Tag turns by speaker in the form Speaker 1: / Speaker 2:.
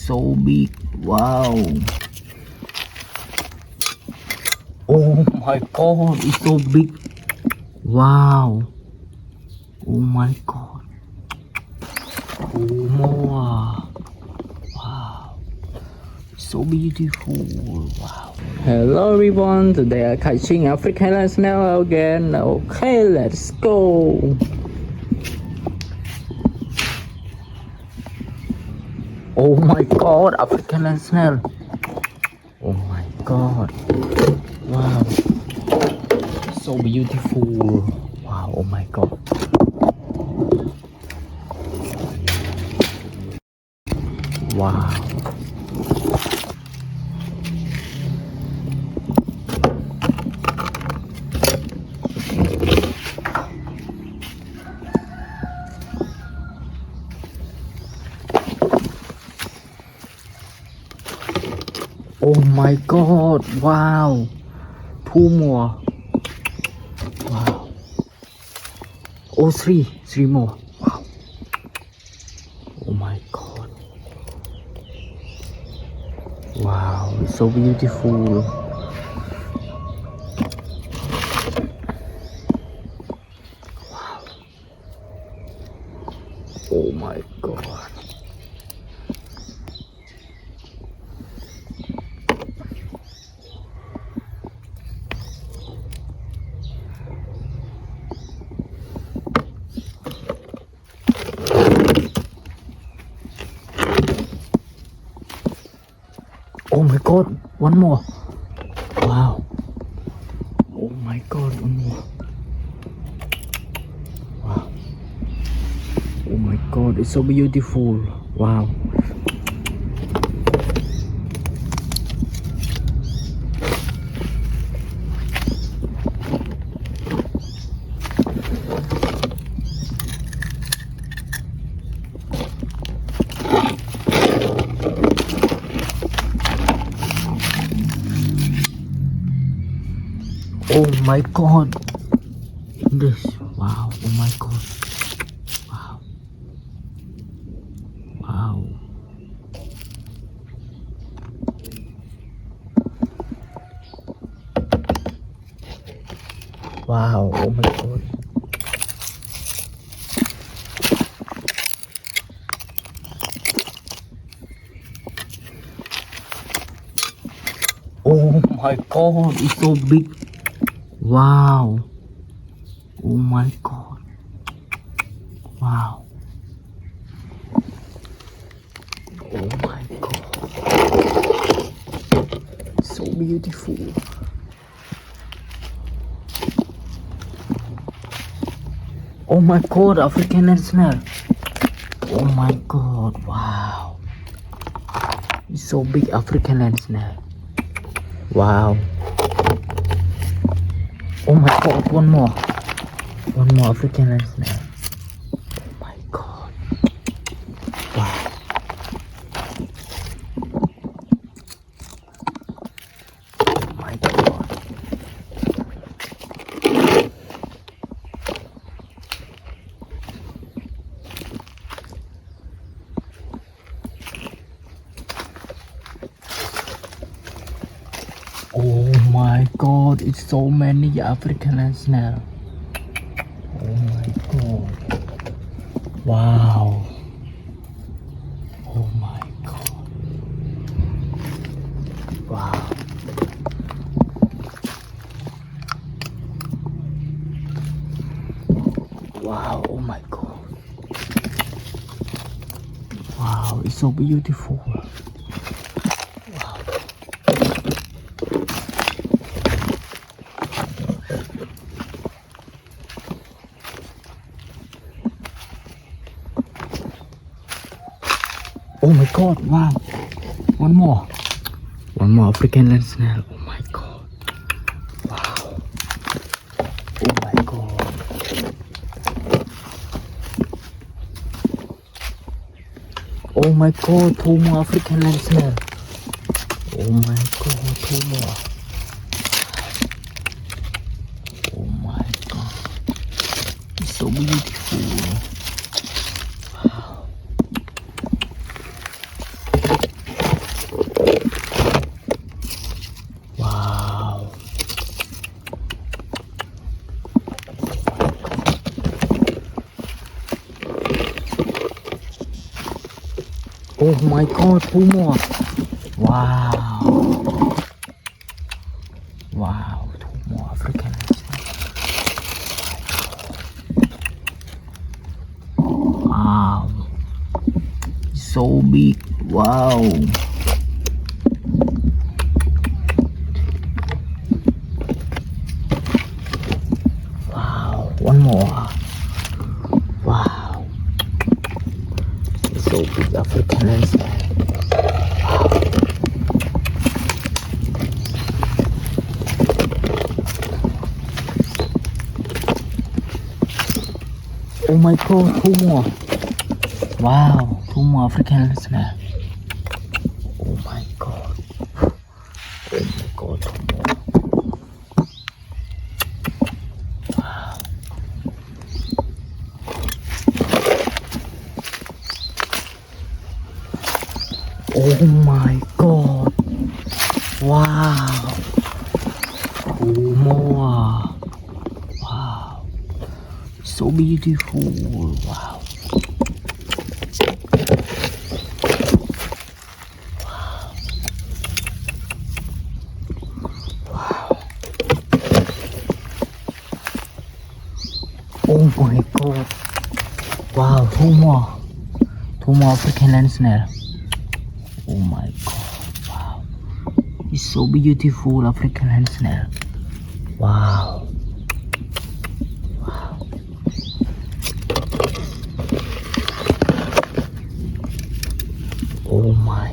Speaker 1: so big. Wow. Oh my god, it's so big. Wow. Oh my god. Oh more. Wow. So beautiful. Wow. Hello everyone. Today I'm catching African snail again. Okay, let's go. Oh my god, African snail. Oh my god. Wow. So beautiful. Wow, oh my god. Wow. Oh my god, wow. Two more. Wow. Oh, three more. Wow. Oh my god. Wow, it's so beautiful. Wow. Oh my god. Oh my god, one more. Wow. Oh my god, one more. Wow. Oh my god, it's so beautiful. Wow. Oh my god. This. Wow. Oh my god. Wow. Wow. Wow. Oh my god. Oh my god. It's so big. Wow. Oh my god. Wow. Oh my god. So beautiful. Oh my god, African snail. Oh my god, wow. It's so big, African snail. Wow. Oh my god, one more. One more African snail. Oh my god. Wow. Oh my god. Oh my god, it's so many African snail. Oh my god. Wow. Oh my god. Wow. Wow, oh my god. Wow, it's so beautiful. Wow. Oh my god, wow. One more. One more African snail. Oh my god. Wow. Oh my god. Oh my god, two more African snail. Oh my god, two more. Oh my god. It's so beautiful. Wow. Oh my god, 2 more. Wow. Wow, 2 more African land snail. Wow. So big. Wow. Wow. 1 more. Wow. So big African land snail. Oh my god, 2 more. Wow, 2 more African land snail. Oh my god. Oh my god, 2 more. Wow. Oh my god. Wow. 2 more. Wow. So beautiful. Wow. Oh my god. Wow, 2 more. 2 more African land snail. Oh my god. Wow. It's so beautiful African land snail. Wow. Wow. Oh my